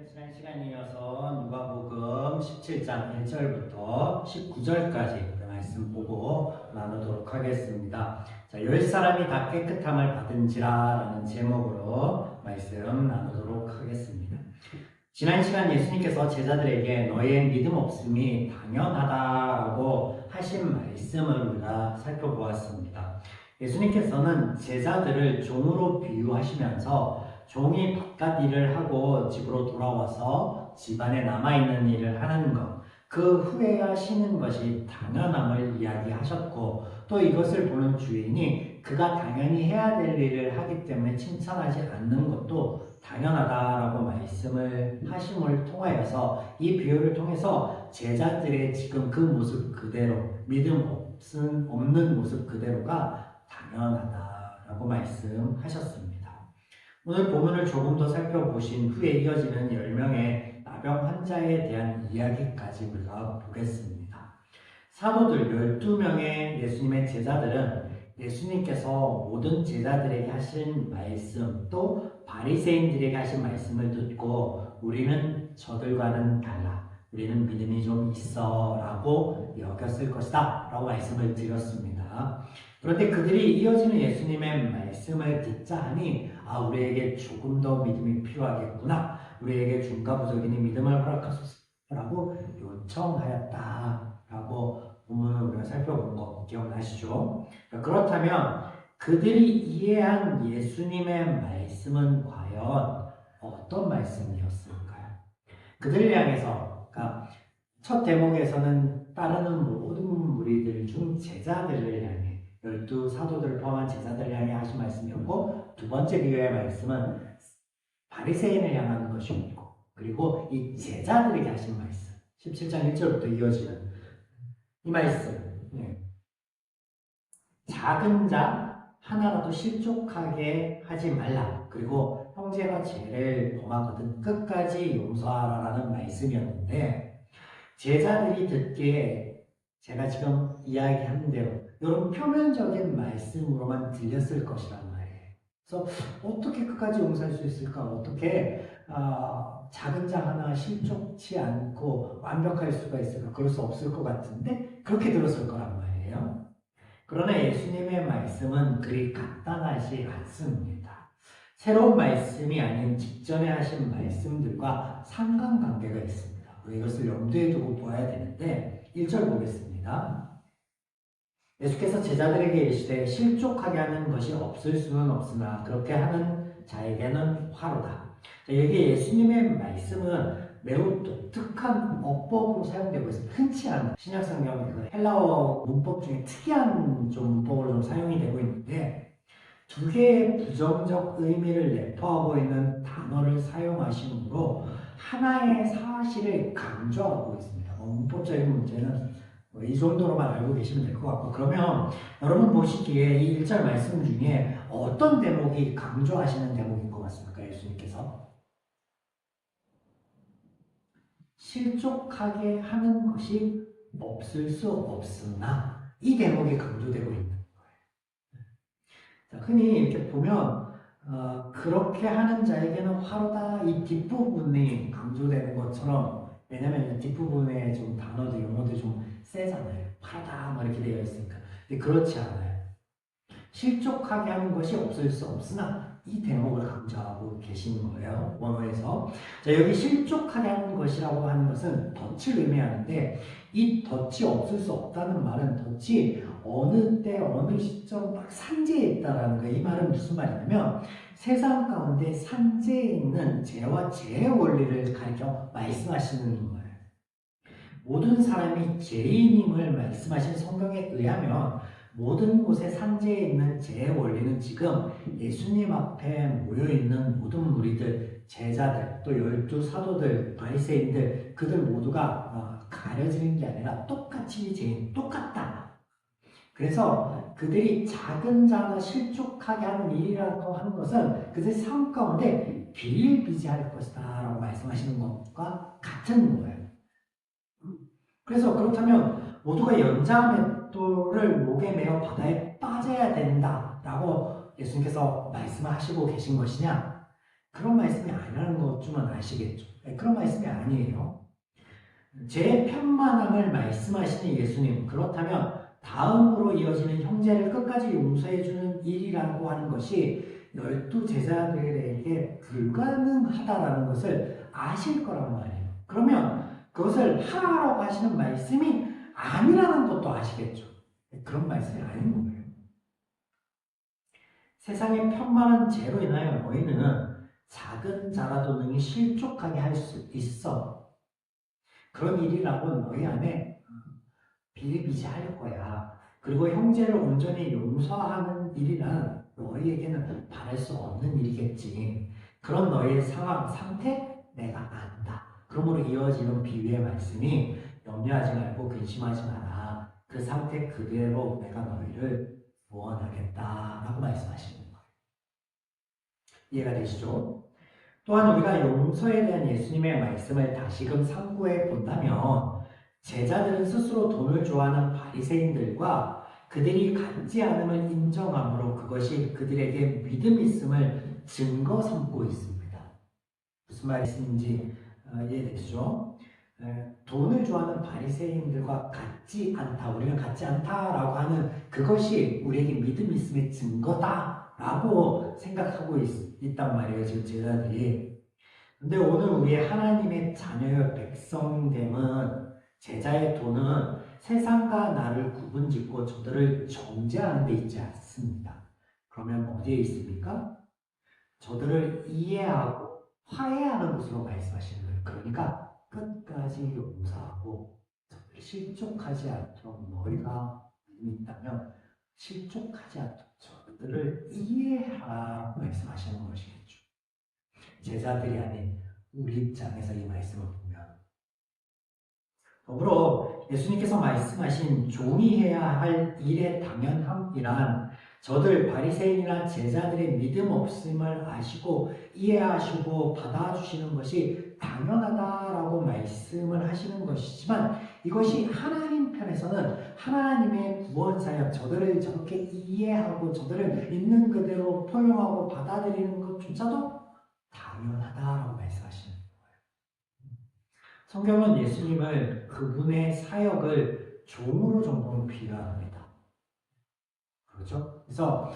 지난 시간에 이어서 누가복음 17장 1절부터 19절까지 말씀 보고 나누도록 하겠습니다. 자, 10사람이 다 깨끗함을 받은지라 라는 제목으로 말씀 나누도록 하겠습니다. 지난 시간 예수님께서 제자들에게 너의 믿음 없음이 당연하다라고 하신 말씀을 우리가 살펴보았습니다. 예수님께서는 제자들을 종으로 비유하시면서 종이 바깥 일을 하고 집으로 돌아와서 집안에 남아있는 일을 하는 것, 그 후에야 쉬는 것이 당연함을 이야기하셨고, 또 이것을 보는 주인이 그가 당연히 해야 될 일을 하기 때문에 칭찬하지 않는 것도 당연하다라고 말씀을 하심을 통하여서 이 비유를 통해서 제자들의 지금 그 모습 그대로, 믿음 없는 모습 그대로가 당연하다라고 말씀하셨습니다. 오늘 본문을 조금 더 살펴보신 후에 이어지는 10명의 나병 환자에 대한 이야기까지 우리가 보겠습니다. 사도들 12명의 예수님의 제자들은 예수님께서 모든 제자들에게 하신 말씀, 또 바리새인들에게 하신 말씀을 듣고 우리는 저들과는 달라, 우리는 믿음이 좀 있어 라고 여겼을 것이다 라고 말씀을 드렸습니다. 그런데 그들이 이어지는 예수님의 말씀을 듣자 하니 우리에게 조금 더 믿음이 필요하겠구나, 우리에게 중과부적인 믿음을 허락하소서라고 요청하였다라고 본문을 우리가 살펴본 거 기억나시죠? 그렇다면 그들이 이해한 예수님의 말씀은 과연 어떤 말씀이었을까요? 그들을 향해서, 그러니까 첫 대목에서는 따르는 모든 무리들 중 제자들을 향해, 12 사도들을 포함한 제자들을 향해 하신 말씀이었고, 두 번째 비유의 말씀은 바리새인을 향한 것이었고, 그리고 이 제자들에게 하신 말씀, 17장 1절부터 이어지는 이 말씀, 작은 자 하나라도 실족하게 하지 말라, 그리고 형제가 죄를 범하거든 끝까지 용서하라라는 말씀이었는데, 제자들이 듣기에 제가 지금 이야기한 대로 이런 표면적인 말씀으로만 들렸을 것이란 말이에요. 그래서 어떻게 끝까지 용서할 수 있을까? 어떻게 작은 자 하나 실족치 않고 완벽할 수가 있을까? 그럴 수 없을 것 같은데 그렇게 들었을 거란 말이에요. 그러나 예수님의 말씀은 그리 간단하지 않습니다. 새로운 말씀이 아닌 직전에 하신 말씀들과 상관관계가 있습니다. 이것을 염두에 두고 보아야 되는데 1절 보겠습니다. 예수께서 제자들에게 이르시되 실족하게 하는 것이 없을 수는 없으나 그렇게 하는 자에게는 화로다. 여기 예수님의 말씀은 매우 독특한 어법으로 사용되고 있습니다. 흔치 않은 신약성경 그 헬라어 문법 중에 특이한 좀 문법으로 좀 사용이 되고 있는데, 두 개의 부정적 의미를 내포하고 있는 단어를 사용하시므로 하나의 사실을 강조하고 있습니다. 문법적인 문제는 이 정도로만 알고 계시면 될 것 같고, 그러면 여러분 보시기에 이 1절 말씀 중에 어떤 대목이 강조하시는 대목인 것 같습니까? 예수님께서 실족하게 하는 것이 없을 수 없으나 이 대목이 강조되고 있는 거예요. 자, 흔히 이렇게 보면 그렇게 하는 자에게는 화로다, 이 뒷부분이 강조되는 것처럼, 왜냐면 뒷부분에 좀 단어들, 용어들이 좀 세잖아요. 화로다 이렇게 되어 있으니까. 근데 그렇지 않아요. 실족하게 하는 것이 없을 수 없으나 이 대목을 강조하고 계시는 거예요, 원어에서. 자, 여기 실족하게 하는 것이라고 하는 것은 덫을 의미하는데, 이 덫이 없을 수 없다는 말은 덫이 어느 때 어느 시점 딱 산재에 있다라는 거예요. 이 말은 무슨 말이냐면 세상 가운데 산재에 있는 죄와 죄의 원리를 가리켜 말씀하시는 거예요. 모든 사람이 죄인임을 말씀하신 성경에 의하면 모든 곳에 산재에 있는 죄의 원리는 지금 예수님 앞에 모여있는 모든 무리들, 제자들, 또 12 사도들, 바리새인들, 그들 모두가 가려지는 게 아니라 똑같이 죄인, 똑같다. 그래서 그들이 작은 자나 실족하게 하는 일이라고 하는 것은 그들의 삶 가운데 비일비재할 것이다 라고 말씀하시는 것과 같은 거예요. 그래서 그렇다면 모두가 연자맷돌을 목에 매어 바다에 빠져야 된다라고 예수님께서 말씀하시고 계신 것이냐? 그런 말씀이 아니라는 것쯤은 아시겠죠? 그런 말씀이 아니에요. 제 편만함을 말씀하시는 예수님, 그렇다면 다음으로 이어지는 형제를 끝까지 용서해주는 일이라고 하는 것이 12제자들에게 불가능하다라는 것을 아실 거란 말이에요. 그러면 그것을 하라고 하시는 말씀이 아니라는 것도 아시겠죠? 그런 말씀이 아닌 거예요. 세상의 편만한 죄로 인하여 너희는 작은 자라도 능히 실족하게 할 수 있어. 그런 일이라고 너희 안에 비일비재할 거야. 그리고 형제를 온전히 용서하는 일이란 너희에게는 바랄 수 없는 일이겠지. 그런 너희의 상태 내가 안다. 그러므로 이어지는 비유의 말씀이 염려하지 말고 근심하지 마라. 그 상태 그대로 내가 너희를 구원하겠다라고 말씀하시는 거예요. 이해가 되시죠? 또한 우리가 용서에 대한 예수님의 말씀을 다시금 상고해 본다면 제자들은 스스로 돈을 좋아하는 바리새인들과 그들이 갖지 않음을 인정함으로 그것이 그들에게 믿음 있음을 증거 삼고 있습니다. 무슨 말씀인지 이해되시죠? 돈을 좋아하는 바리새인들과 같지 않다, 우리는 같지 않다라고 하는 그것이 우리에게 믿음 있음의 증거다라고 생각하고 있단 말이에요, 지금 제자들이. 근데 오늘 우리의 하나님의 자녀의 백성됨은 제자의 돈은 세상과 나를 구분짓고 저들을 정죄하는 데 있지 않습니다. 그러면 어디에 있습니까? 저들을 이해하고 화해하는 것으로 말씀하시는 거예요. 그러니까 끝까지 용서하고 저들을 실족하지 않도록 너희가 믿음이 있다면 실족하지 않도록 저들을 이해하라 말씀하시는 것이겠죠. 제자들이 아닌 우리 입장에서 이 말씀을 보면 더불어 예수님께서 말씀하신 종이 해야 할 일의 당연함이란 저들 바리새인이나 제자들의 믿음 없음을 아시고 이해하시고 받아주시는 것이 당연하다라고 말씀을 하시는 것이지만 이것이 하나님 편에서는 하나님의 구원사역 저들을 저렇게 이해하고 저들을 있는 그대로 포용하고 받아들이는 것조차도 당연하다라고 말씀하시는 거예요. 성경은 예수님을 그분의 사역을 종으로 정도는 비유합니다. 그렇죠? 그래서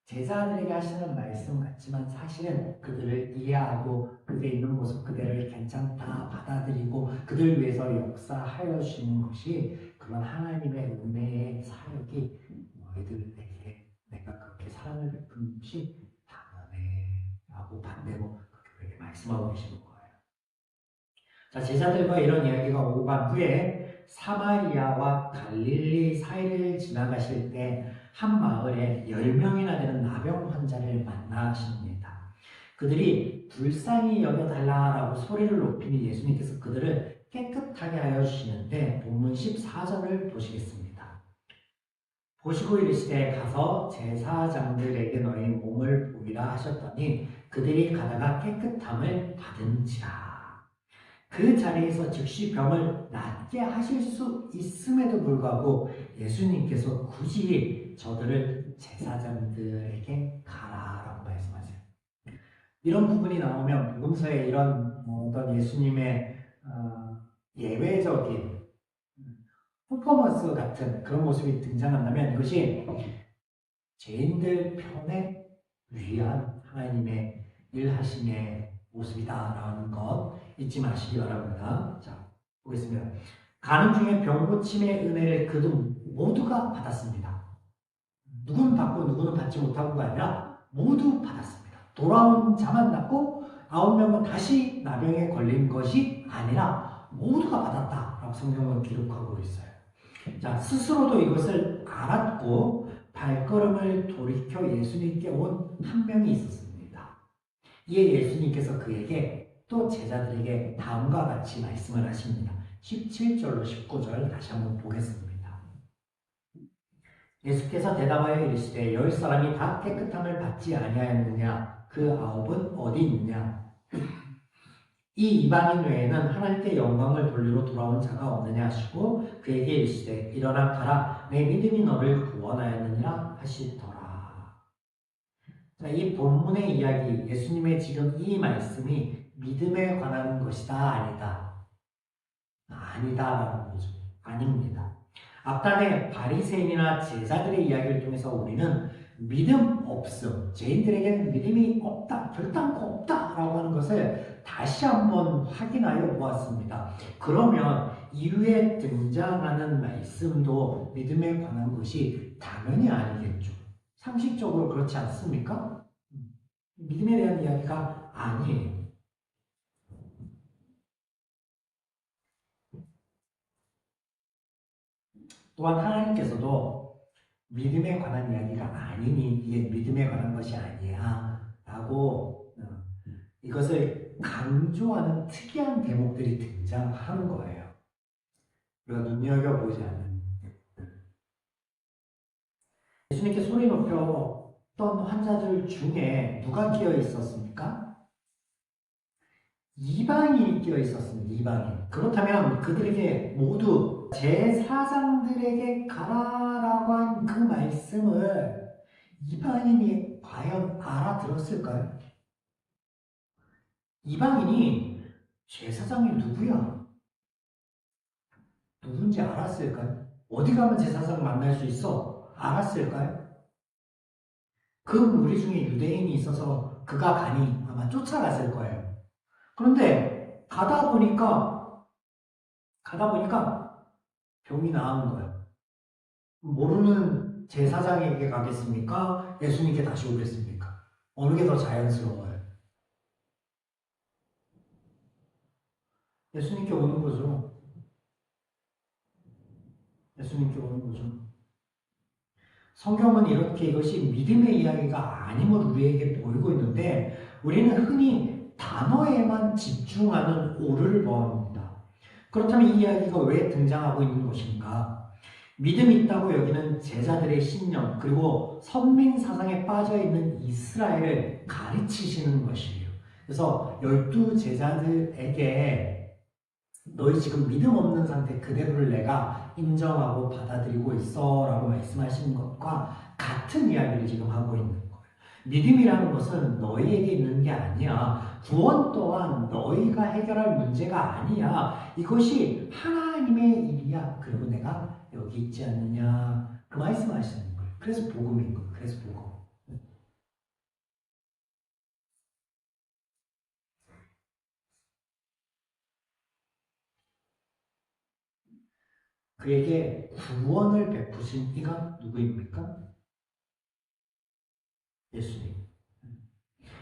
제자들에게 하시는 말씀 같지만 사실은 그들을 이해하고 그들의 있는 모습 그대를 괜찮다 받아들이고 그들을 위해서 역사하여 주시는 것이 그런 하나님의 은혜의 사역이 너희들에게 내가 그렇게 사랑을 베푸는 것이 당연해 라고 반대로 그렇게 말씀하고 계시는 거예요. 자, 제자들과 이런 이야기가 오고 간 후에 사마리아와 갈릴리 사이를 지나가실 때 한 마을에 10명이나 되는 나병 환자를 만나십니다. 그들이 불쌍히 여겨달라라고 소리를 높이니 예수님께서 그들을 깨끗하게 하여 주시는데 본문 14절을 보시겠습니다. 보시고 이르시되 가서 제사장들에게 너희 몸을 보이라 하셨더니 그들이 가다가 깨끗함을 받은지라. 그 자리에서 즉시 병을 낫게 하실 수 있음에도 불구하고 예수님께서 굳이 저들을 제사장들에게 가라라고 말씀하세요. 이런 부분이 나오면 복음서에 이런 어떤 예수님의 예외적인 퍼포먼스 같은 그런 모습이 등장한다면 이것이 죄인들 편에 위한 하나님의 일하심의 모습이다라는 것 잊지 마시기 바랍니다. 자, 보겠습니다. 가는 중에 병 고침의 은혜를 그들 모두가 받았습니다. 누구는 받고 누구는 받지 못하고가 아니라 모두 받았습니다. 돌아온 자만 낫고 9명은 다시 나병에 걸린 것이 아니라 모두가 받았다라고 성경은 기록하고 있어요. 자, 스스로도 이것을 알았고 발걸음을 돌이켜 예수님께 온 한 명이 있었습니다. 이에 예수님께서 그에게 또 제자들에게 다음과 같이 말씀을 하십니다. 17절로 19절 다시 한번 보겠습니다. 예수께서 대답하여 이르시되 10사람이 다 깨끗함을 받지 아니하였느냐? 그 9은 어디 있느냐? 이 이방인 외에는 하나님께 영광을 돌리러 돌아온 자가 없느냐 하시고 그에게 이르시되 일어나 가라 내 믿음이 너를 구원하였느니라 하시더라. 자, 이 본문의 이야기, 예수님의 지금 이 말씀이 믿음에 관한 것이다, 아니다? 아니다라는 거죠. 아닙니다. 앞단에 바리새인이나 제자들의 이야기를 통해서 우리는 믿음 없음, 죄인들에게는 믿음이 없다, 결단코 없다라고 하는 것을 다시 한번 확인하여 보았습니다. 그러면 이후에 등장하는 말씀도 믿음에 관한 것이 당연히 아니겠죠. 상식적으로 그렇지 않습니까? 믿음에 대한 이야기가 아니에요. 또한 하나님께서도 믿음에 관한 이야기가 아니니 이게 믿음에 관한 것이 아니야 라고 이것을 강조하는 특이한 대목들이 등장하는 거예요. 우리가 눈여겨보지 않는 예수님께 소리 높여 어떤 환자들 중에 누가 끼어 있었습니까? 이방인이 끼어 있었습니다. 이방인. 그렇다면 그들에게 모두 제사장들에게 가라라고 한 그 말씀을 이방인이 과연 알아들었을까요? 이방인이 제사장이 누구야? 누군지 알았을까요? 어디 가면 제사장 만날 수 있어? 알았을까요? 그 무리 중에 유대인이 있어서 그가 가니 아마 쫓아갔을 거예요. 그런데 가다 보니까 병이 나은 거예요. 모르는 제사장에게 가겠습니까? 예수님께 다시 오겠습니까? 어느 게 더 자연스러워요? 예수님께 오는 거죠. 예수님께 오는 거죠. 성경은 이렇게 이것이 믿음의 이야기가 아님을 우리에게 보이고 있는데 우리는 흔히 단어에만 집중하는 오류를 범합니다. 그렇다면 이 이야기가 왜 등장하고 있는 것인가? 믿음이 있다고 여기는 제자들의 신념 그리고 선민 사상에 빠져있는 이스라엘을 가르치시는 것이에요. 그래서 12 제자들에게 너희 지금 믿음 없는 상태 그대로를 내가 인정하고 받아들이고 있어 라고 말씀하시는 것과 같은 이야기를 지금 하고 있는 거예요. 믿음이라는 것은 너희에게 있는 게 아니야. 구원 또한 너희가 해결할 문제가 아니야. 이것이 하나님의 일이야. 그리고 내가 여기 있지 않느냐. 그 말씀하시는 거예요. 그래서 복음인 거예요. 그래서 복음. 그에게 구원을 베푸신 이가 누구입니까? 예수님.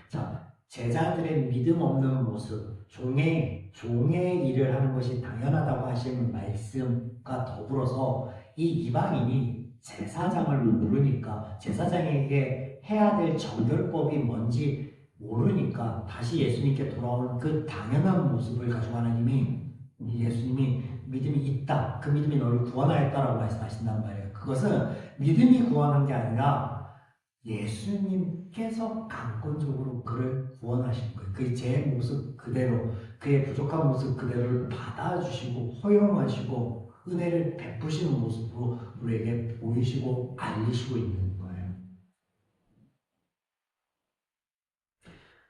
자, 제자들의 믿음 없는 모습, 종의 일을 하는 것이 당연하다고 하시는 말씀과 더불어서 이 이방인이 제사장을 모르니까 제사장에게 해야 될 정결법이 뭔지 모르니까 다시 예수님께 돌아오는 그 당연한 모습을 가지고 하나님이 예수님이 믿음이 있다. 그 믿음이 너를 구원하였다라고 말씀하신단 말이에요. 그것은 믿음이 구원한 게 아니라 예수님께서 강권적으로 그를 구원하신 거예요. 그의 제 모습 그대로, 그의 부족한 모습 그대로를 받아주시고 허용하시고 은혜를 베푸시는 모습으로 우리에게 보이시고 알리시고 있는 거예요.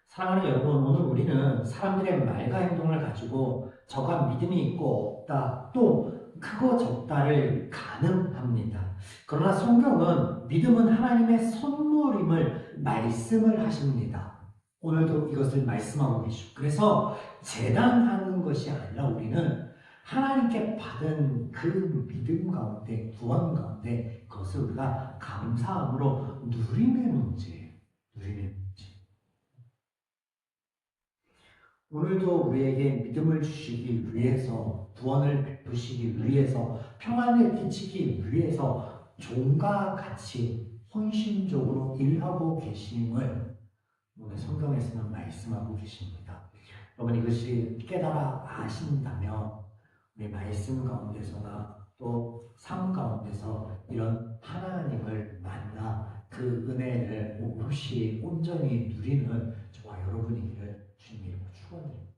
사랑하는 여러분, 오늘 우리는 사람들의 말과 행동을 가지고 저가 믿음이 있고 없다, 또 크고 적다를 가늠합니다. 그러나 성경은 믿음은 하나님의 선물임을 말씀을 하십니다. 오늘도 이것을 말씀하고 계시고 그래서 재단하는 것이 아니라 우리는 하나님께 받은 그 믿음 가운데 구원 가운데 그것을 우리가 감사함으로 누림의 문제예요. 누림의 문제. 오늘도 우리에게 믿음을 주시기 위해서 구원을 베푸시기 위해서 평안을 끼치기 위해서 종과 같이 헌신적으로 일하고 계심을 오늘 성경에서는 말씀하고 계십니다. 여러분 이것이 깨달아 아신다면 우리 말씀 가운데서나 또 삶 가운데서 이런 하나님을 만나 그 은혜를 오롯이 온전히 누리는 저와 여러분이기를 주님 이름으로 축원드립니다.